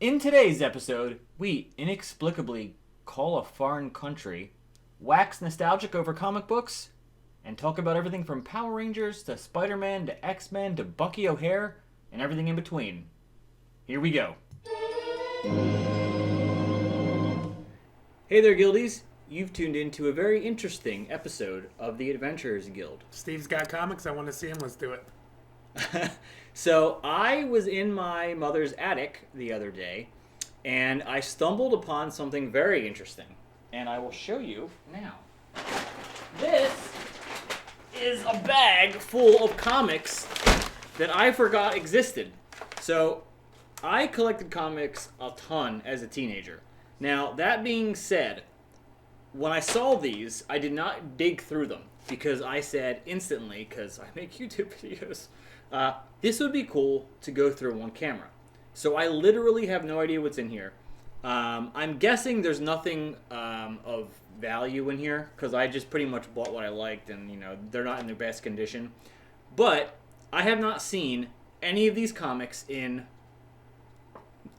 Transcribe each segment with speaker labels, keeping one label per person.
Speaker 1: In today's episode, we inexplicably call a foreign country, wax nostalgic over comic books, and talk about everything from Power Rangers to Spider-Man to X-Men to Bucky O'Hare and everything in between. Here we go. Hey there, Guildies. You've tuned in to a very interesting episode of the Adventurers Guild.
Speaker 2: Steve's got comics. I want to see him. Let's do it.
Speaker 1: So I was in my mother's attic the other day, and I stumbled upon something very interesting, and I will show you now. This is a bag full of comics that I forgot existed. So I collected comics a ton as a teenager. Now, that being said, when I saw these, I did not dig through them because I said instantly, because I make YouTube videos, this would be cool to go through on camera. So I literally have no idea what's in here. I'm guessing there's nothing of value in here because I just pretty much bought what I liked, and they're not in their best condition. But I have not seen any of these comics in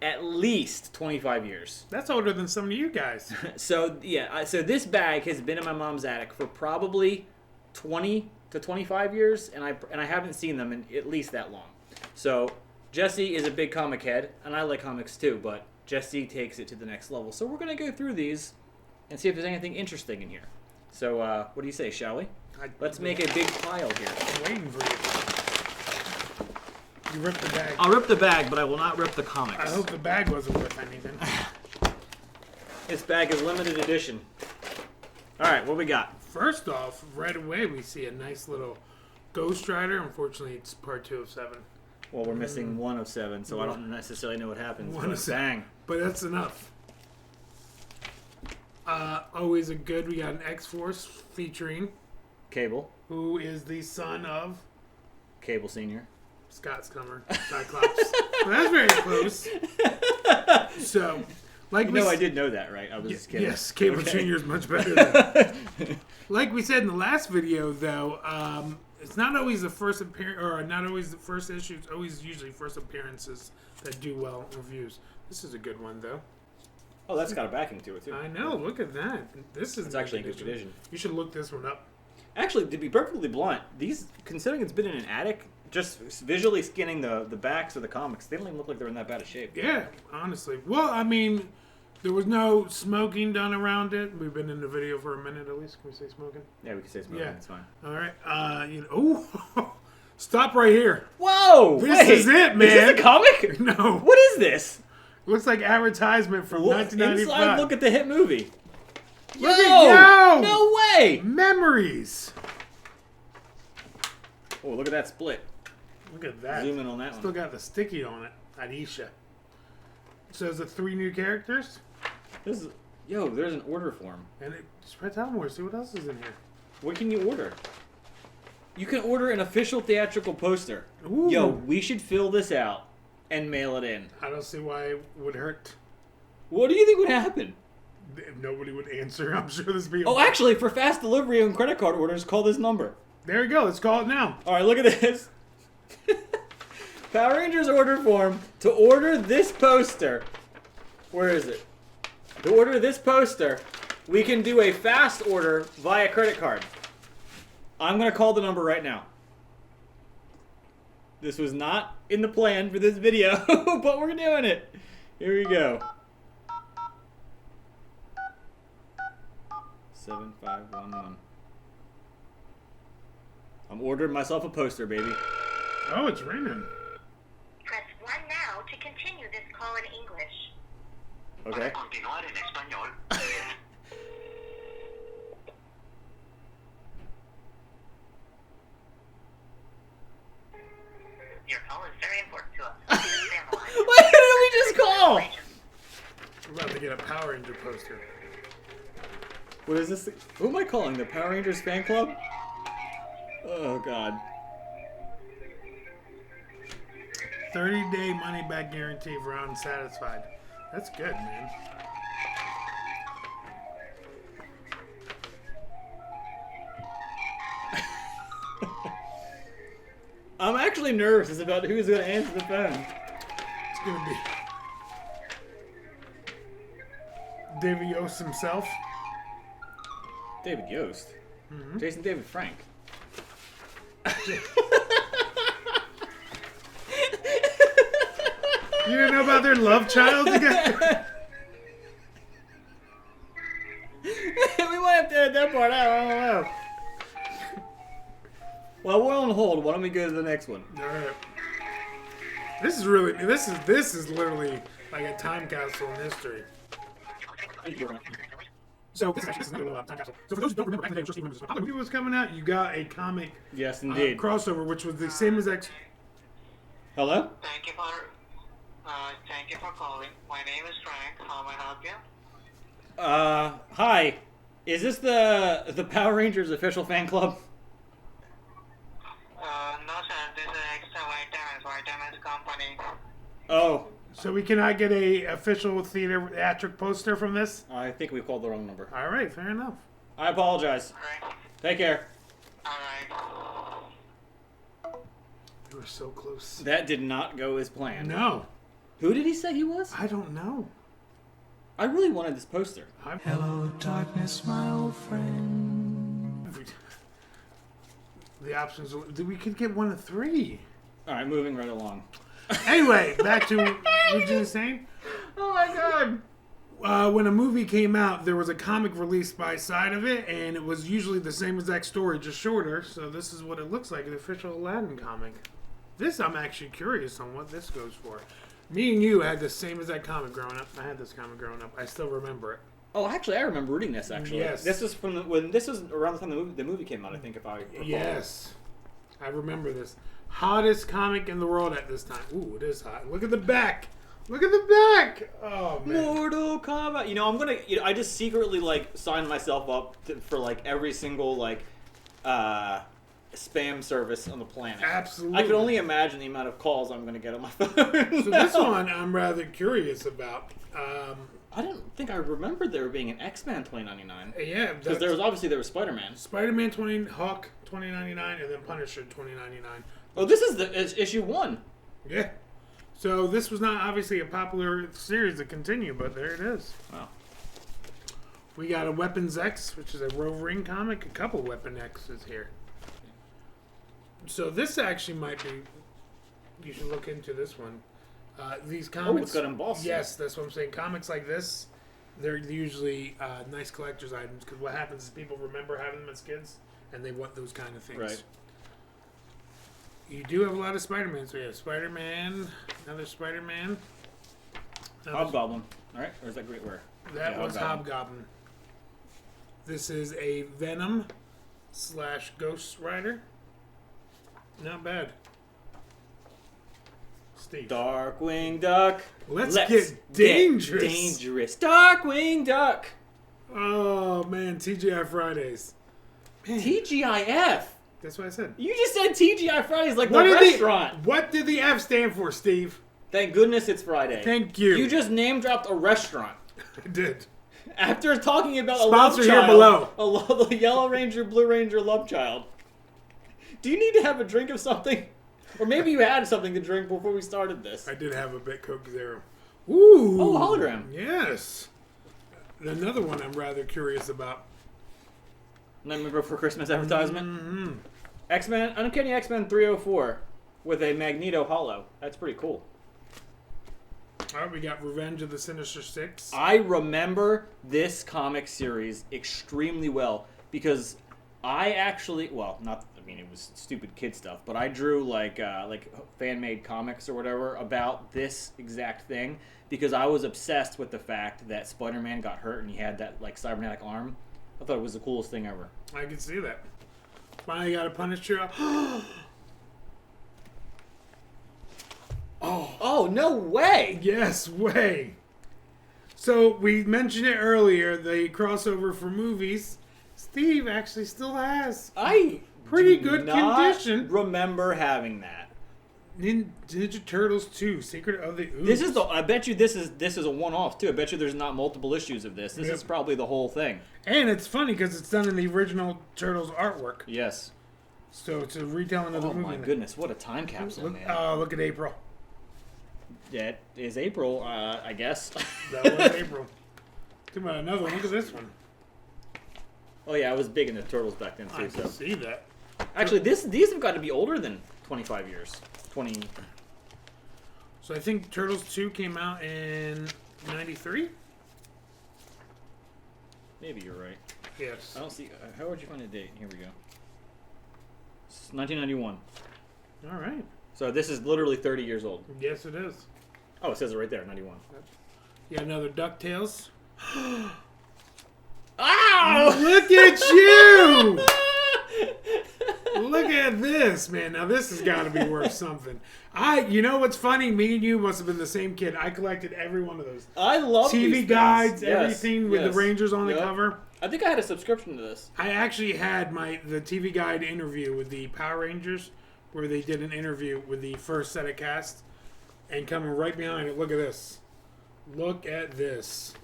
Speaker 1: at least 25 years.
Speaker 2: That's older than some of you guys.
Speaker 1: So this bag has been in my mom's attic for probably 20 to 25 years, and I haven't seen them in at least that long. So Jesse is a big comic head, and I like comics too, but Jesse takes it to the next level. So we're going to go through these and see if there's anything interesting in here. So what do you say, shall we? Let's make a big pile here.
Speaker 2: I'm waiting for you. You ripped the bag.
Speaker 1: I'll rip the bag, but I will not rip the comics.
Speaker 2: I hope the bag wasn't worth anything.
Speaker 1: This bag is limited edition. All right, what we got?
Speaker 2: First off, right away we see a nice little Ghost Rider. Unfortunately, it's part 2 of 7.
Speaker 1: Well, we're missing 1 of 7, so I don't necessarily know what happens.
Speaker 2: 1 of 7.
Speaker 1: Bang.
Speaker 2: But that's enough. Always a good. We got an X-Force featuring
Speaker 1: Cable.
Speaker 2: who is the son of
Speaker 1: Cable Senior.
Speaker 2: Scott Scummer, Cyclops. So that's very close. So, like
Speaker 1: I did know that, right? I was just kidding.
Speaker 2: Yes, Cable Jr. is much better than that. Like we said in the last video, though, it's not always the first appearance, or not always the first issue. It's always usually first appearances that do well in reviews. This is a good one, though.
Speaker 1: Oh, that's got a backing to it, too.
Speaker 2: I know. Look at that. This is
Speaker 1: It's actually a good condition.
Speaker 2: You should look this one up.
Speaker 1: Actually, to be perfectly blunt, these, considering it's been in an attic, just visually scanning the backs of the comics, they don't even look like they're in that bad a shape.
Speaker 2: Yeah, honestly. Well, I mean, there was no smoking done around it. We've been in the video for a minute at least. Can we say smoking?
Speaker 1: Yeah, we can say smoking.
Speaker 2: Yeah.
Speaker 1: It's fine.
Speaker 2: All right. Stop right here.
Speaker 1: Whoa!
Speaker 2: This is it, man.
Speaker 1: Is this a comic?
Speaker 2: No.
Speaker 1: What is this?
Speaker 2: Looks like advertisement from 1995.
Speaker 1: Inside look at the hit movie.
Speaker 2: Look at
Speaker 1: No way!
Speaker 2: Memories.
Speaker 1: Oh, look at that split.
Speaker 2: Look at that.
Speaker 1: Zoom in on that
Speaker 2: Still
Speaker 1: one.
Speaker 2: got the sticky on it. Aisha. So is it 3 new characters?
Speaker 1: There's an order form.
Speaker 2: And spread out more. See what else is in here.
Speaker 1: What can you order? You can order an official theatrical poster.
Speaker 2: Ooh.
Speaker 1: Yo, we should fill this out and mail it in.
Speaker 2: I don't see why it would hurt.
Speaker 1: What do you think would happen?
Speaker 2: If nobody would answer, I'm sure this would be.
Speaker 1: Oh, actually, for fast delivery and credit card orders, call this number.
Speaker 2: There you go. Let's call it now.
Speaker 1: All right, look at this. Power Rangers order form to order this poster. Where is it? To order this poster, we can do a fast order via credit card. I'm going to call the number right now. This was not in the plan for this video, but we're doing it. Here we go. 7511. I'm ordering myself a poster, baby.
Speaker 2: Oh, it's raining.
Speaker 3: Press 1 now to continue this call in English.
Speaker 1: Okay.
Speaker 4: Continuar en español.
Speaker 3: Your call is very important to us. Please stay on the line.
Speaker 1: What did we just call?
Speaker 2: We're about to get a Power Ranger poster.
Speaker 1: What is this? Who am I calling? The Power Rangers fan club? Oh, God.
Speaker 2: 30-day money-back guarantee for unsatisfied. That's good, man.
Speaker 1: I'm actually nervous about who's going to answer the phone.
Speaker 2: It's gonna be. David Yost himself.
Speaker 1: David Yost.
Speaker 2: Mm-hmm.
Speaker 1: Jason David Frank.
Speaker 2: You didn't know about their love child together?
Speaker 1: We might have to edit that part out. I don't know. Well, we're on hold. Why don't we go to the next one?
Speaker 2: All right. This is literally like a time capsule in history. So this is actually a time capsule. So for those who don't remember, back in the day, just remember this. When the movie was coming out, you got a comic
Speaker 1: Yes, indeed.
Speaker 2: crossover, which was the same as X.
Speaker 1: Hello?
Speaker 4: Thank you for calling. My name is Frank. How may I help you?
Speaker 1: Hi. Is this the Power Rangers official fan club?
Speaker 4: No, sir. This is Extra Vitamins Company.
Speaker 1: Oh,
Speaker 2: So we cannot get a official theatric poster from this.
Speaker 1: I think we called the wrong number.
Speaker 2: All right, fair enough.
Speaker 1: I apologize.
Speaker 4: Alright.
Speaker 1: Take care.
Speaker 4: Alright.
Speaker 2: You were so close.
Speaker 1: That did not go as planned.
Speaker 2: No,
Speaker 1: Who did he say he was?
Speaker 2: I don't know.
Speaker 1: I really wanted this poster.
Speaker 5: Hello, darkness, my old friend.
Speaker 2: The options. We could get one of three.
Speaker 1: All right, moving right along.
Speaker 2: Anyway, back to what you were saying.
Speaker 1: Oh my god.
Speaker 2: When a movie came out, there was a comic released by side of it, and it was usually the same exact story, just shorter. So this is what it looks like, an official Aladdin comic. This, I'm actually curious on what this goes for. Me and you had the same exact comic growing up. I had this comic growing up. I still remember it.
Speaker 1: Oh, actually, I remember reading this. Actually,
Speaker 2: Yes.
Speaker 1: This is from when this was around the time the movie came out. I think if I recall.
Speaker 2: Yes. I remember this. Hottest comic in the world at this time. Ooh, it is hot. Look at the back. Look at the back. Oh, man.
Speaker 1: Mortal Kombat. You know, I'm gonna. You know, I just secretly signed myself up for every single spam service on the planet.
Speaker 2: Absolutely.
Speaker 1: I can only imagine the amount of calls I'm gonna get on my phone.
Speaker 2: So this one I'm rather curious about.
Speaker 1: I didn't think I remembered there being an X-Men 2099.
Speaker 2: Yeah,
Speaker 1: Because there was Spider-Man.
Speaker 2: Spider-Man 20, Hawk 2099, and then Punisher 2099.
Speaker 1: Oh, this is it's issue 1.
Speaker 2: Yeah. So this was not obviously a popular series to continue, but there it is.
Speaker 1: Wow.
Speaker 2: We got a Weapons X, which is a Wolverine comic. A couple Weapon X's here. So this actually might be. You should look into this one. These comics.
Speaker 1: Oh, it's got embossing.
Speaker 2: Yes, that's what I'm saying. Comics like this, they're usually nice collector's items because what happens is people remember having them as kids and they want those kind of things.
Speaker 1: Right.
Speaker 2: You do have a lot of Spider-Man. So you have Spider-Man, another Spider-Man.
Speaker 1: Hobgoblin. All right, or is that Great Rare?
Speaker 2: That
Speaker 1: Yeah,
Speaker 2: was Hobgoblin. This is a Venom / Ghost Rider. Not bad. Steve.
Speaker 1: Darkwing Duck.
Speaker 2: Let's get dangerous.
Speaker 1: Get dangerous. Darkwing Duck.
Speaker 2: Oh man, TGI Fridays. Man,
Speaker 1: TGIF.
Speaker 2: that's what I said.
Speaker 1: You just said TGI Fridays like
Speaker 2: What
Speaker 1: the
Speaker 2: did
Speaker 1: restaurant.
Speaker 2: what did the F stand for, Steve?
Speaker 1: Thank goodness it's Friday.
Speaker 2: Thank you.
Speaker 1: You just name dropped a restaurant.
Speaker 2: I did.
Speaker 1: After talking about a
Speaker 2: Sponsor
Speaker 1: love
Speaker 2: here
Speaker 1: child,
Speaker 2: below.
Speaker 1: The Yellow Ranger, Blue Ranger love child. Do you need to have a drink of something? Or maybe you had something to drink before we started this.
Speaker 2: I did have a bit Coke Zero. Ooh.
Speaker 1: Oh, hologram.
Speaker 2: Yes. Another one I'm rather curious about.
Speaker 1: Remember for Christmas advertisement?
Speaker 2: Mm-hmm.
Speaker 1: X-Men, Uncanny X-Men 304 with a Magneto holo. That's pretty cool.
Speaker 2: All right, we got Revenge of the Sinister Six.
Speaker 1: I remember this comic series extremely well because I actually, well, not, I mean, it was stupid kid stuff, but I drew like fan-made comics or whatever about this exact thing because I was obsessed with the fact that Spider-Man got hurt and he had that like cybernetic arm. I thought it was the coolest thing ever.
Speaker 2: I can see that. Finally got a Punisher.
Speaker 1: Oh, no way!
Speaker 2: Yes, way. So we mentioned it earlier, the crossover for movies. Steve actually still has
Speaker 1: I
Speaker 2: pretty
Speaker 1: do
Speaker 2: good
Speaker 1: not
Speaker 2: condition.
Speaker 1: remember having that.
Speaker 2: Ninja Turtles 2, Secret of the Ooze.
Speaker 1: This is I bet you this is a one-off too. I bet you there's not multiple issues of this. This
Speaker 2: Yep.
Speaker 1: is probably the whole thing.
Speaker 2: And it's funny because it's done in the original Turtles artwork.
Speaker 1: Yes.
Speaker 2: So it's a retelling of the
Speaker 1: Oh
Speaker 2: movie.
Speaker 1: my goodness, what a time capsule,
Speaker 2: Look,
Speaker 1: man.
Speaker 2: look at April.
Speaker 1: That is April, I guess.
Speaker 2: That was April. Come on, another one. Look at this one.
Speaker 1: Oh yeah, I was big into Turtles back then
Speaker 2: I
Speaker 1: too.
Speaker 2: can
Speaker 1: So
Speaker 2: see that.
Speaker 1: actually, these have got to be older than 25 years. 20.
Speaker 2: So I think Turtles 2 came out in 93?
Speaker 1: Maybe you're right.
Speaker 2: Yes.
Speaker 1: I don't see. How would you find a date? Here we go. It's 1991.
Speaker 2: All right.
Speaker 1: So this is literally 30 years old.
Speaker 2: Yes, it is.
Speaker 1: Oh, it says it right there, 91.
Speaker 2: Yeah, another DuckTales.
Speaker 1: Ow!
Speaker 2: Look at you! Look at this, man. Now this has got to be worth something. You know what's funny? Me and you must have been the same kid. I collected every one of those.
Speaker 1: I love
Speaker 2: TV
Speaker 1: these
Speaker 2: guides,
Speaker 1: things. Yes,
Speaker 2: everything with the
Speaker 1: yes.
Speaker 2: Rangers on the
Speaker 1: Yep.
Speaker 2: cover.
Speaker 1: I think I had a subscription to this.
Speaker 2: I actually had the TV Guide interview with the Power Rangers, where they did an interview with the first set of cast, and coming right behind it, look at this. Look at this.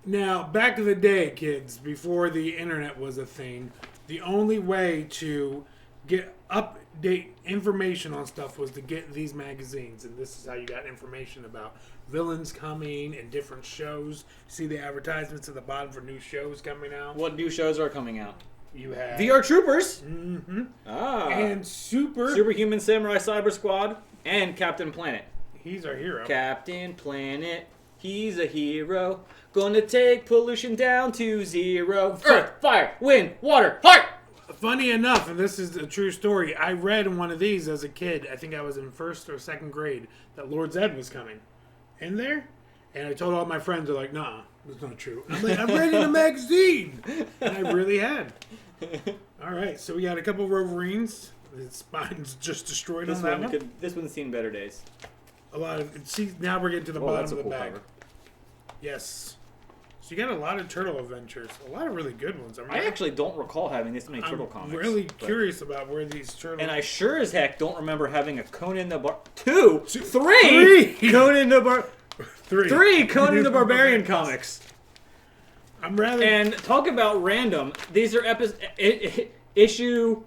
Speaker 2: Now, back in the day, kids, before the internet was a thing, the only way to get update information on stuff was to get these magazines, and this is how you got information about villains coming and different shows. See the advertisements at the bottom for new shows coming out.
Speaker 1: What new shows are coming out?
Speaker 2: You have
Speaker 1: VR Troopers.
Speaker 2: Mm-hmm.
Speaker 1: Ah.
Speaker 2: And
Speaker 1: Superhuman Samurai Cyber Squad and Captain Planet.
Speaker 2: He's our hero.
Speaker 1: Captain Planet, he's a hero. Gonna take pollution down to zero. Earth, fire, wind, water, heart!
Speaker 2: Funny enough, and this is a true story, I read in one of these as a kid, I think I was in 1st or 2nd grade, that Lord Zed was coming in there. And I told all my friends, they're like, nah, that's not true. I'm like, I've read it in a magazine. And I really had. All right, so we got a couple of Wolverines. His spine's just destroyed on that one.
Speaker 1: This one's seen better days.
Speaker 2: A lot of, see, now we're getting to the
Speaker 1: Oh,
Speaker 2: bottom
Speaker 1: that's
Speaker 2: of
Speaker 1: a
Speaker 2: the
Speaker 1: cool
Speaker 2: bag.
Speaker 1: cover.
Speaker 2: Yes. So you got a lot of turtle adventures. A lot of really good ones.
Speaker 1: I actually don't recall having this many turtle comics.
Speaker 2: I'm really
Speaker 1: but-
Speaker 2: curious about where these turtles...
Speaker 1: And I sure as heck don't remember having a Conan the Three
Speaker 2: Three!
Speaker 1: Conan the
Speaker 2: Three
Speaker 1: Conan the Barbarian comics.
Speaker 2: I'm rather...
Speaker 1: And talk about random. These are issue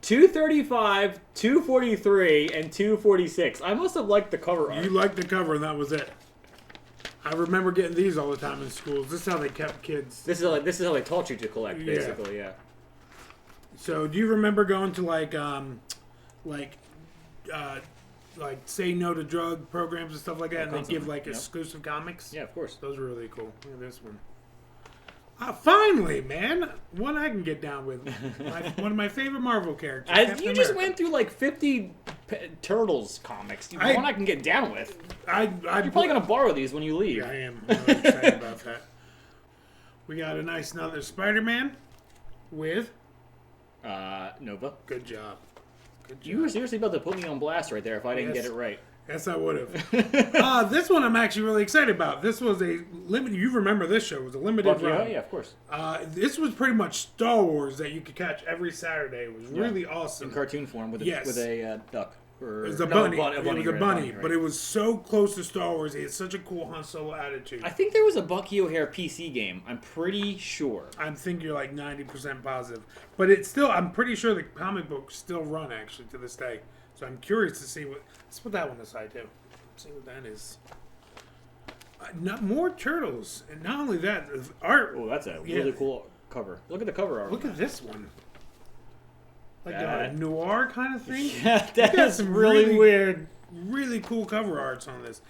Speaker 1: 235, 243, and 246. I must have liked the cover art.
Speaker 2: You liked the cover, and that was it. I remember getting these all the time in schools. This is how they kept kids.
Speaker 1: This is how they taught you to collect, basically. Yeah.
Speaker 2: So, do you remember going to like say no to drug programs and stuff like that, and they give like exclusive comics?
Speaker 1: Yeah, of course.
Speaker 2: Those are really cool. Look at this one. Finally, man, one I can get down with. One of my favorite Marvel characters.
Speaker 1: You just went through like 50 Turtles comics. One I can get down with. You're probably gonna borrow these when you leave.
Speaker 2: Yeah, I am. I'm really excited about that. We got a nice another Spider-Man with
Speaker 1: Nova.
Speaker 2: Good job. Good job.
Speaker 1: You were seriously about to put me on blast right there if I didn't
Speaker 2: Yes.
Speaker 1: get it right.
Speaker 2: Yes, I would have. This one I'm actually really excited about. This was a limited. You remember this show? It was a limited run.
Speaker 1: Yeah, of course.
Speaker 2: This was pretty much Star Wars that you could catch every Saturday. It was really awesome.
Speaker 1: In cartoon form with
Speaker 2: Yes.
Speaker 1: a duck.
Speaker 2: It was a bunny. It was a bunny,
Speaker 1: right.
Speaker 2: but it was so close to Star Wars. He had such a cool Han Solo attitude.
Speaker 1: I think there was a Bucky O'Hare PC game. I'm pretty sure.
Speaker 2: I think you're like 90% positive, but it's still. I'm pretty sure the comic books still run actually to this day. So I'm curious to see what. Let's put that one aside too. See what that is. More turtles, and not only that, the art.
Speaker 1: Oh, that's a really cool cover. Look at the cover art.
Speaker 2: Look at this one. Like a
Speaker 1: That-
Speaker 2: noir kind of thing.
Speaker 1: Yeah, that
Speaker 2: got
Speaker 1: is
Speaker 2: some
Speaker 1: really weird.
Speaker 2: Really cool cover arts on this.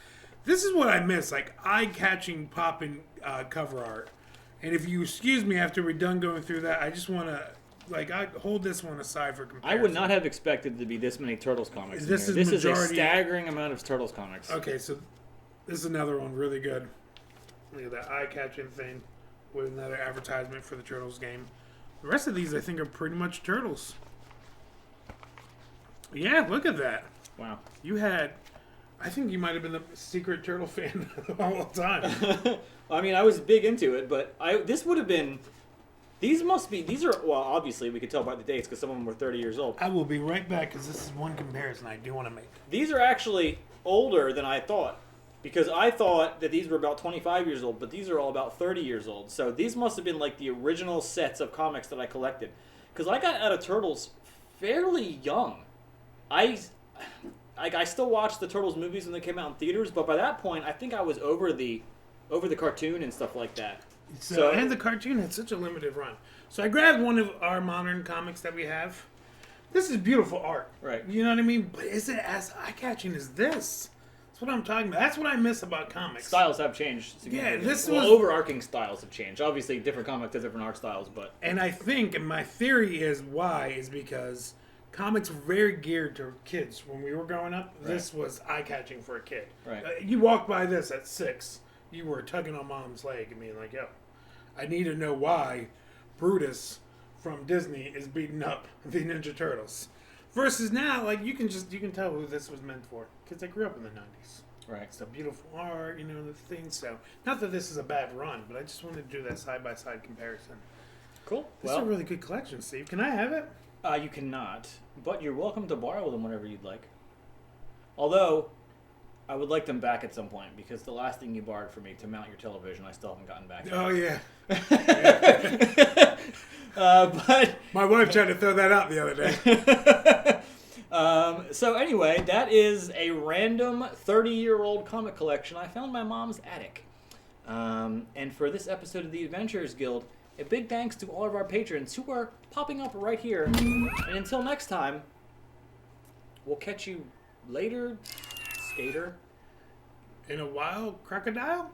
Speaker 2: This is what I miss, like eye-catching, popping cover art. And if you excuse me after we're done going through that, I just want to, I hold this one aside for comparison.
Speaker 1: I would not have expected to be this many Turtles comics. in
Speaker 2: This
Speaker 1: here.
Speaker 2: is
Speaker 1: This is a
Speaker 2: majority-
Speaker 1: staggering amount of Turtles comics.
Speaker 2: Okay, so this is another one really good. Look at that eye-catching thing with another advertisement for the Turtles game. The rest of these, I think, are pretty much Turtles. Yeah, look at that.
Speaker 1: Wow.
Speaker 2: You had... I think you might have been the secret Turtle fan all the time.
Speaker 1: I mean, I was big into it, but this would have been... These are, well, obviously, we could tell by the dates because some of them were 30 years old.
Speaker 2: I will be right back because this is one comparison I do want to make.
Speaker 1: These are actually older than I thought because I thought that these were about 25 years old, but these are all about 30 years old. So these must have been like the original sets of comics that I collected because I got out of Turtles fairly young. I still watched the Turtles movies when they came out in theaters, but by that point, I think I was over the over the cartoon and stuff like that.
Speaker 2: So, and the cartoon had such a limited run. So I grabbed one of our modern comics that we have. This is beautiful art.
Speaker 1: Right.
Speaker 2: You know what I mean? But is it as eye-catching as this? That's what I'm talking about. That's what I miss about comics.
Speaker 1: Styles have changed significantly.
Speaker 2: Yeah,
Speaker 1: overarching styles have changed. Obviously, different comics have different art styles, but...
Speaker 2: And I think, and my theory is why, is because comics were very geared to kids. When we were growing up, this was eye-catching for a kid.
Speaker 1: Right.
Speaker 2: You walked by this at 6, you were tugging on mom's leg and being like, yo, I need to know why Brutus from Disney is beating up the Ninja Turtles. Versus now, like, you can tell who this was meant for. Because I grew up in the 90s.
Speaker 1: Right.
Speaker 2: It's a beautiful art, you know, the things. So, not that this is a bad run, but I just wanted to do that side-by-side comparison.
Speaker 1: Cool.
Speaker 2: This is a really good collection, Steve. Can I have it?
Speaker 1: You cannot, but you're welcome to borrow them whenever you'd like. Although, I would like them back at some point, because the last thing you borrowed for me to mount your television, I still haven't gotten back.
Speaker 2: Oh, yeah.
Speaker 1: But
Speaker 2: my wife tried to throw that out the other day.
Speaker 1: So anyway, that is a random 30-year-old comic collection I found in my mom's attic. And for this episode of the Adventurers Guild, a big thanks to all of our patrons who are popping up right here. And until next time, we'll catch you later, skater.
Speaker 2: In a wild crocodile?